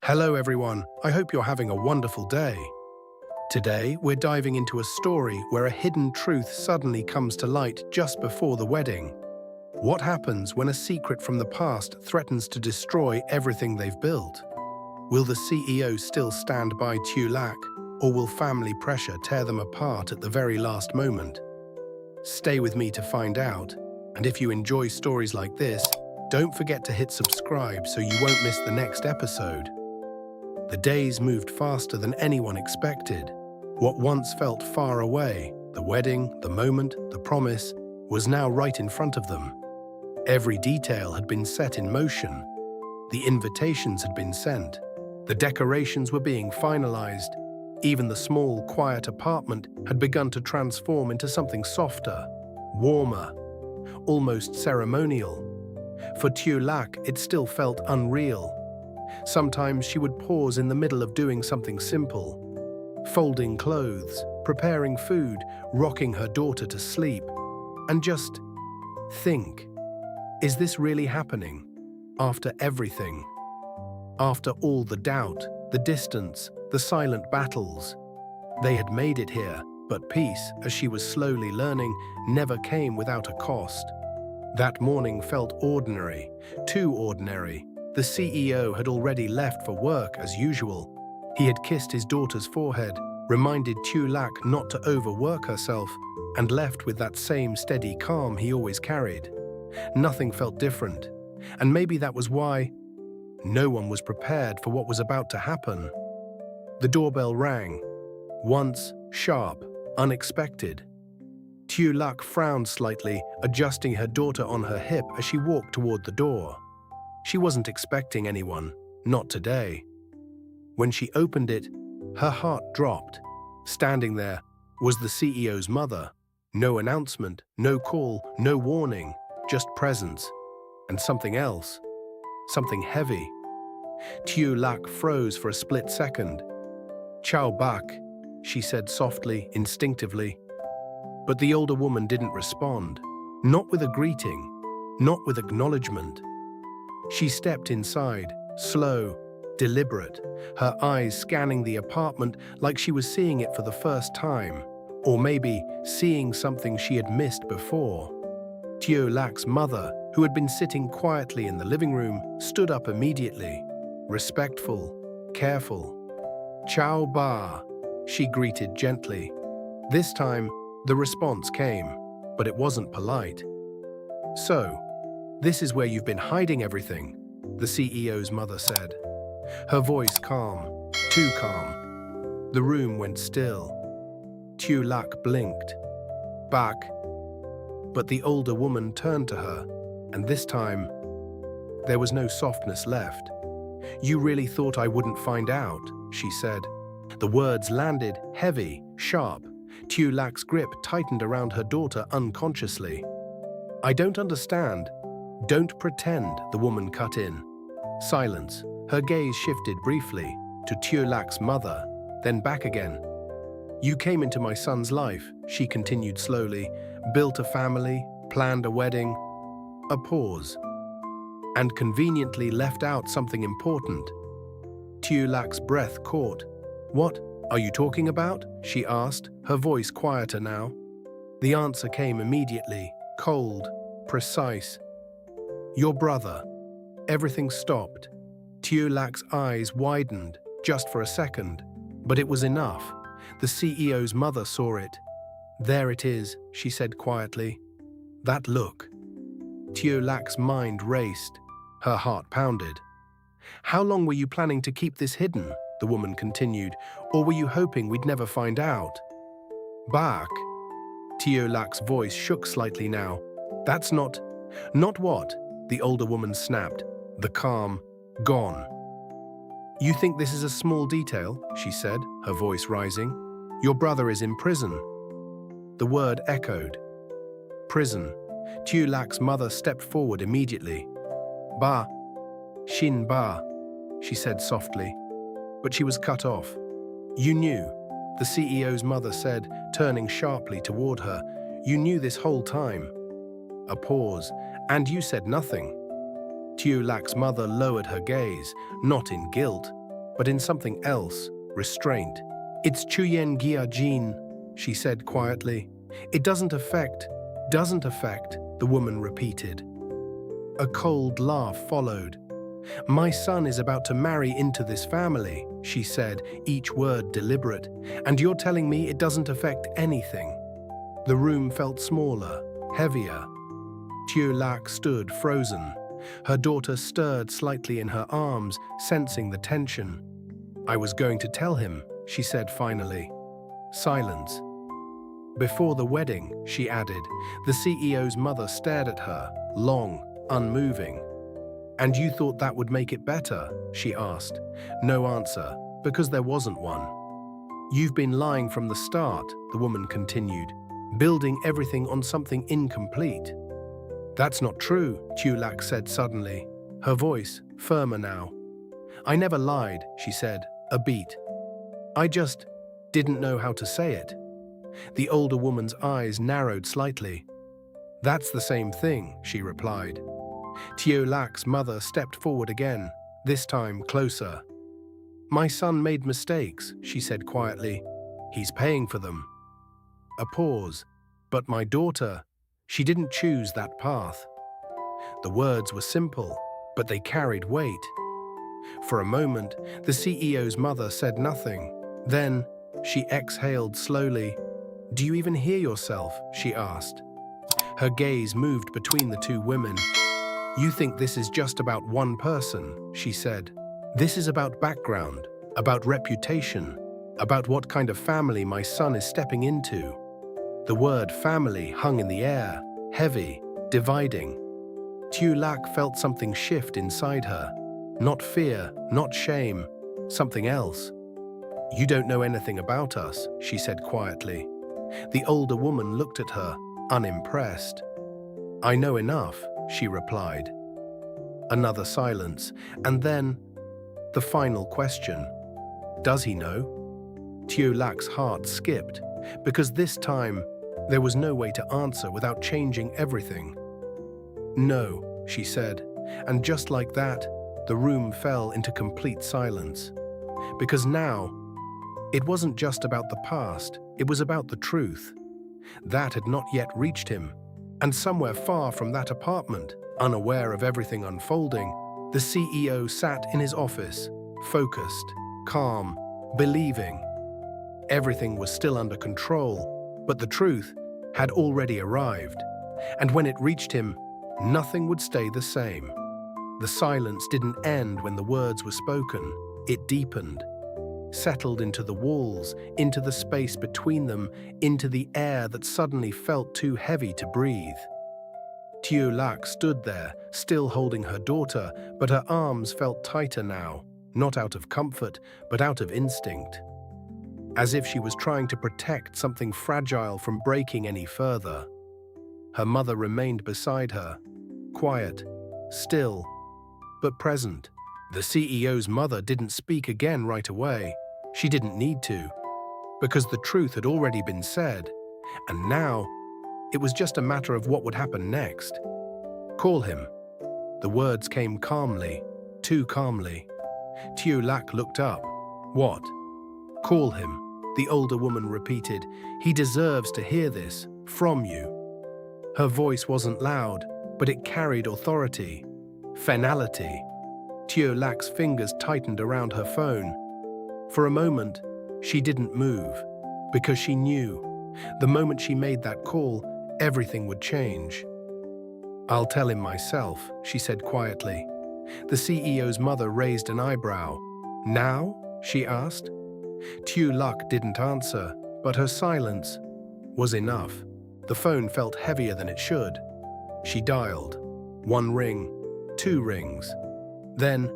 Hello everyone, I hope you're having a wonderful day. Today, we're diving into a story where a hidden truth suddenly comes to light just before the wedding. What happens when a secret from the past threatens to destroy everything they've built? Will the CEO still stand by Tieu Lac, or will family pressure tear them apart at the very last moment? Stay with me to find out, and if you enjoy stories like this, don't forget to hit subscribe so you won't miss the next episode. The days moved faster than anyone expected. What once felt far away, the wedding, the moment, the promise, was now right in front of them. Every detail had been set in motion. The invitations had been sent. The decorations were being finalized. Even the small, quiet apartment had begun to transform into something softer, warmer, almost ceremonial. For Tieu Lac, it still felt unreal. Sometimes she would pause in the middle of doing something simple, folding clothes, preparing food, rocking her daughter to sleep, and just think, is this really happening? After everything? After all the doubt, the distance, the silent battles? They had made it here, but peace, as she was slowly learning, never came without a cost. That morning felt ordinary, too ordinary. The CEO had already left for work as usual. He had kissed his daughter's forehead, reminded Tieu Lac not to overwork herself, and left with that same steady calm he always carried. Nothing felt different, and maybe that was why no one was prepared for what was about to happen. The doorbell rang. Once, sharp, unexpected. Tieu Lac frowned slightly, adjusting her daughter on her hip as she walked toward the door. She wasn't expecting anyone, not today. When she opened it, her heart dropped. Standing there was the CEO's mother. No announcement, no call, no warning, just presence. And something else, something heavy. Tieu Lac froze for a split second. "Xiao Lac," she said softly, instinctively. But the older woman didn't respond. Not with a greeting, not with acknowledgement. She stepped inside, slow, deliberate, her eyes scanning the apartment like she was seeing it for the first time, or maybe seeing something she had missed before. Tieu Lac's mother, who had been sitting quietly in the living room, stood up immediately, respectful, careful. "Xiao Ba," she greeted gently. This time, the response came, but it wasn't polite. "So, this is where you've been hiding everything," the CEO's mother said. Her voice calm, too calm. The room went still. Tieu Lac blinked. Back. But the older woman turned to her, and this time, there was no softness left. "You really thought I wouldn't find out," she said. The words landed heavy, sharp. Tieu Lac's grip tightened around her daughter unconsciously. "I don't understand. Don't pretend," the woman cut in. Silence. Her gaze shifted briefly to Tieu Lac's mother, then back again. "You came into my son's life," she continued slowly, "built a family, planned a wedding." A pause. "And conveniently left out something important." Tieu Lac's breath caught. "What are you talking about?" she asked, her voice quieter now. The answer came immediately, cold, precise. "Your brother." Everything stopped. Tieu Lac's eyes widened, just for a second. But it was enough. The CEO's mother saw it. "There it is," she said quietly. "That look." Tieu Lac's mind raced. Her heart pounded. "How long were you planning to keep this hidden?" the woman continued. "Or were you hoping we'd never find out?" "Back." Tieu Lac's voice shook slightly now. "That's not what?" the older woman snapped. The calm, gone. "You think this is a small detail?" she said, her voice rising. "Your brother is in prison." The word echoed. Prison. Tieu Lac's mother stepped forward immediately. "Ba. Xin Ba," she said softly. But she was cut off. "You knew," the CEO's mother said, turning sharply toward her. "You knew this whole time." A pause. "And you said nothing." Tieu Lac's mother lowered her gaze, not in guilt, but in something else, restraint. "It's Chuyen Gia Jin," she said quietly. "It doesn't affect, the woman repeated. A cold laugh followed. "My son is about to marry into this family," she said, each word deliberate, "and you're telling me it doesn't affect anything." The room felt smaller, heavier. Tieu Lac stood frozen. Her daughter stirred slightly in her arms, sensing the tension. "I was going to tell him," she said finally. Silence. "Before the wedding," she added. The CEO's mother stared at her, long, unmoving. "And you thought that would make it better?" she asked. No answer, because there wasn't one. "You've been lying from the start," the woman continued, "building everything on something incomplete." "That's not true," Xiao Lac said suddenly, her voice firmer now. "I never lied," she said, a beat. "I just didn't know how to say it." The older woman's eyes narrowed slightly. "That's the same thing," she replied. Tieu Lac's mother stepped forward again, this time closer. "My son made mistakes," she said quietly. "He's paying for them." A pause. "But my daughter, she didn't choose that path." The words were simple, but they carried weight. For a moment, the CEO's mother said nothing. Then, she exhaled slowly. "Do you even hear yourself?" she asked. Her gaze moved between the two women. "You think this is just about one person," she said. "This is about background, about reputation, about what kind of family my son is stepping into." The word family hung in the air, heavy, dividing. Xiao Lac felt something shift inside her. Not fear, not shame, something else. "You don't know anything about us," she said quietly. The older woman looked at her, unimpressed. "I know enough," she replied. Another silence, and then the final question. "Does he know?" Xiao Lac's heart skipped, because this time there was no way to answer without changing everything. "No," she said, and just like that, the room fell into complete silence. Because now, it wasn't just about the past, it was about the truth. That had not yet reached him, and somewhere far from that apartment, unaware of everything unfolding, the CEO sat in his office, focused, calm, believing. Everything was still under control, but the truth had already arrived, and when it reached him, nothing would stay the same. The silence didn't end when the words were spoken, it deepened, settled into the walls, into the space between them, into the air that suddenly felt too heavy to breathe. Tieu Lac stood there, still holding her daughter, but her arms felt tighter now, not out of comfort, but out of instinct. As if she was trying to protect something fragile from breaking any further. Her mother remained beside her, quiet, still, but present. The CEO's mother didn't speak again right away. She didn't need to, because the truth had already been said, and now it was just a matter of what would happen next. "Call him." The words came calmly, too calmly. Xiao Lac looked up. "What?" "Call him," the older woman repeated. "He deserves to hear this, from you." Her voice wasn't loud, but it carried authority, finality. Xiao Lac's fingers tightened around her phone. For a moment, she didn't move, because she knew, the moment she made that call, everything would change. "I'll tell him myself," she said quietly. The CEO's mother raised an eyebrow. "Now?" she asked. Xiao Lac didn't answer, but her silence was enough. The phone felt heavier than it should. She dialed. 1 ring, 2 rings. Then,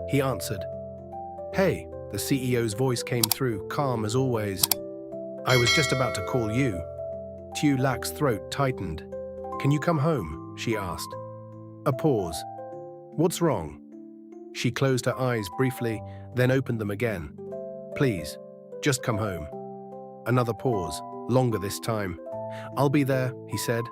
he answered. "Hey," the CEO's voice came through, calm as always. "I was just about to call you." Xiao Lac's throat tightened. "Can you come home?" she asked. A pause. "What's wrong?" She closed her eyes briefly, then opened them again. "Please, just come home." Another pause, longer this time. "I'll be there," he said.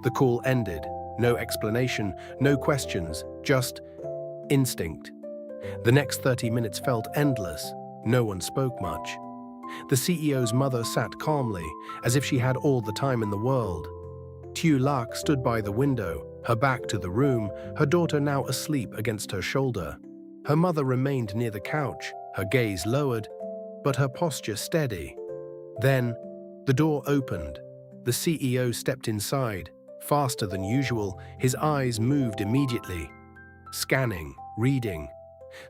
The call ended. No explanation, no questions, just instinct. The next 30 minutes felt endless. No one spoke much. The CEO's mother sat calmly, as if she had all the time in the world. Tieu Lac stood by the window, her back to the room, her daughter now asleep against her shoulder. Her mother remained near the couch, her gaze lowered, but her posture steady. Then, the door opened. The CEO stepped inside, faster than usual, his eyes moved immediately. Scanning, reading.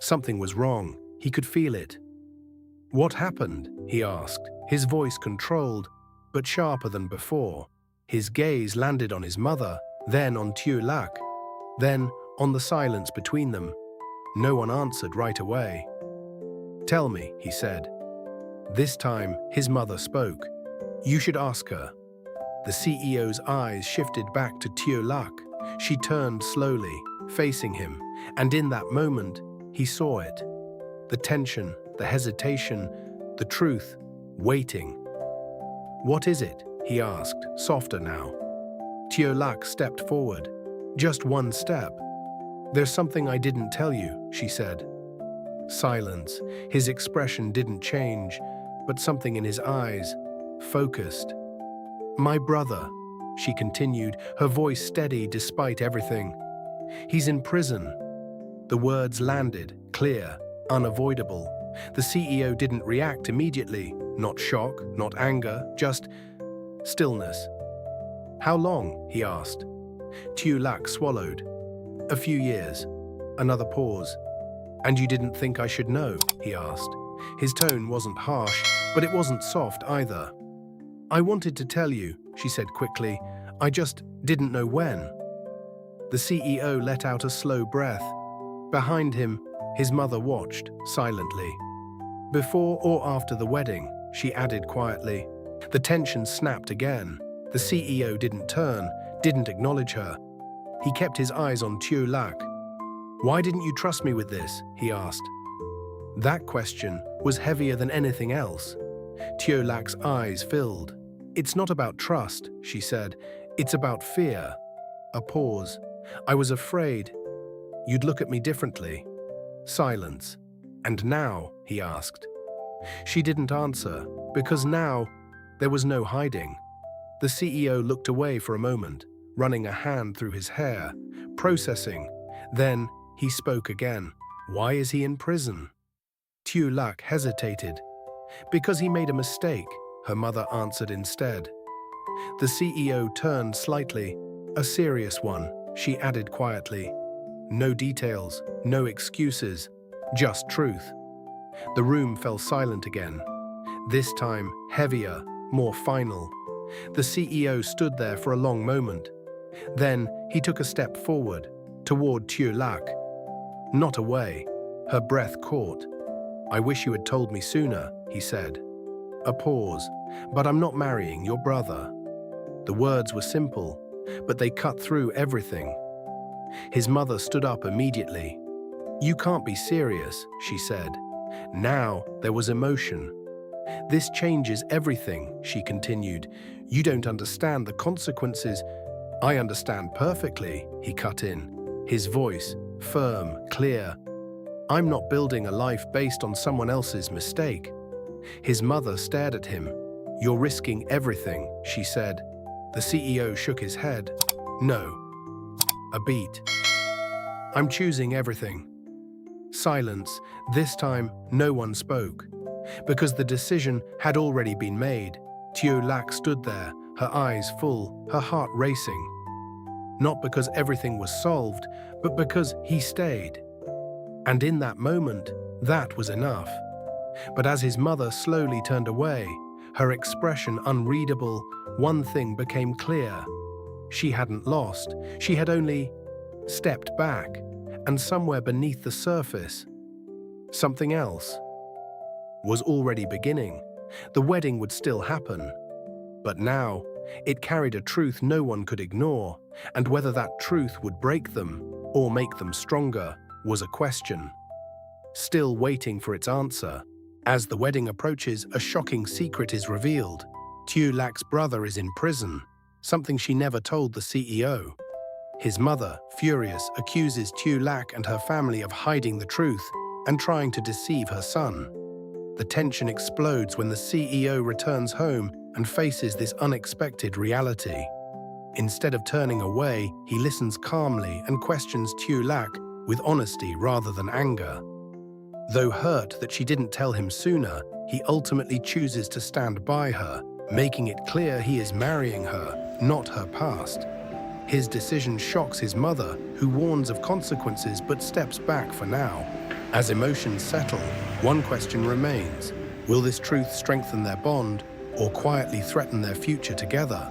Something was wrong, he could feel it. "What happened?" he asked, his voice controlled, but sharper than before. His gaze landed on his mother, then on Tieu Lac, then on the silence between them. No one answered right away. "Tell me," he said. This time, his mother spoke. "You should ask her." The CEO's eyes shifted back to Tieu Lac. She turned slowly, facing him, and in that moment, he saw it. The tension, the hesitation, the truth, waiting. "What is it?" he asked, softer now. Tieu Lac stepped forward. Just one step. "There's something I didn't tell you," she said. Silence. His expression didn't change, but something in his eyes, focused. "My brother," she continued, her voice steady despite everything. "He's in prison." The words landed, clear, unavoidable. The CEO didn't react immediately, not shock, not anger, just stillness. "How long?" he asked. Tieu Lac swallowed. "A few years." Another pause. "And you didn't think I should know?" he asked. His tone wasn't harsh, but it wasn't soft either. "I wanted to tell you," she said quickly. "I just didn't know when." The CEO let out a slow breath. Behind him, his mother watched, silently. "Before or after the wedding," she added quietly. The tension snapped again. The CEO didn't turn, didn't acknowledge her. He kept his eyes on Tieu Lac. "Why didn't you trust me with this?" he asked. That question was heavier than anything else. Tieu Lac's eyes filled. "It's not about trust," she said. "It's about fear." A pause. "I was afraid you'd look at me differently." Silence. "And now?" he asked. She didn't answer, because now there was no hiding. The CEO looked away for a moment, running a hand through his hair, processing. Then he spoke again. "Why is he in prison?" Tieu Lac hesitated. "Because he made a mistake," her mother answered instead. The CEO turned slightly. "A serious one," she added quietly. No details, no excuses, just truth. The room fell silent again. This time, heavier, more final. The CEO stood there for a long moment. Then he took a step forward, toward Tieu Lac. Not away. Her breath caught. "I wish you had told me sooner," he said. A pause. "But I'm not marrying your brother." The words were simple, but they cut through everything. His mother stood up immediately. "You can't be serious," she said. Now there was emotion. "This changes everything," she continued. "You don't understand the consequences." "I understand perfectly," he cut in, his voice firm, clear. "I'm not building a life based on someone else's mistake." His mother stared at him. "You're risking everything," she said. The CEO shook his head. "No." A beat. "I'm choosing everything." Silence. This time, no one spoke. Because the decision had already been made, Tieu Lac stood there, her eyes full, her heart racing. Not because everything was solved, but because he stayed. And in that moment, that was enough. But as his mother slowly turned away, her expression unreadable, one thing became clear. She hadn't lost, she had only stepped back, and somewhere beneath the surface, something else was already beginning. The wedding would still happen. But now, it carried a truth no one could ignore, and whether that truth would break them or make them stronger was a question. Still waiting for its answer. As the wedding approaches, a shocking secret is revealed. Tieu Lac's brother is in prison, something she never told the CEO. His mother, furious, accuses Tieu Lac and her family of hiding the truth. and trying to deceive her son. The tension explodes when the CEO returns home and faces this unexpected reality. Instead of turning away, he listens calmly and questions Tieu Lac with honesty rather than anger. Though hurt that she didn't tell him sooner, he ultimately chooses to stand by her, making it clear he is marrying her, not her past. His decision shocks his mother, who warns of consequences but steps back for now. As emotions settle, one question remains: will this truth strengthen their bond or quietly threaten their future together?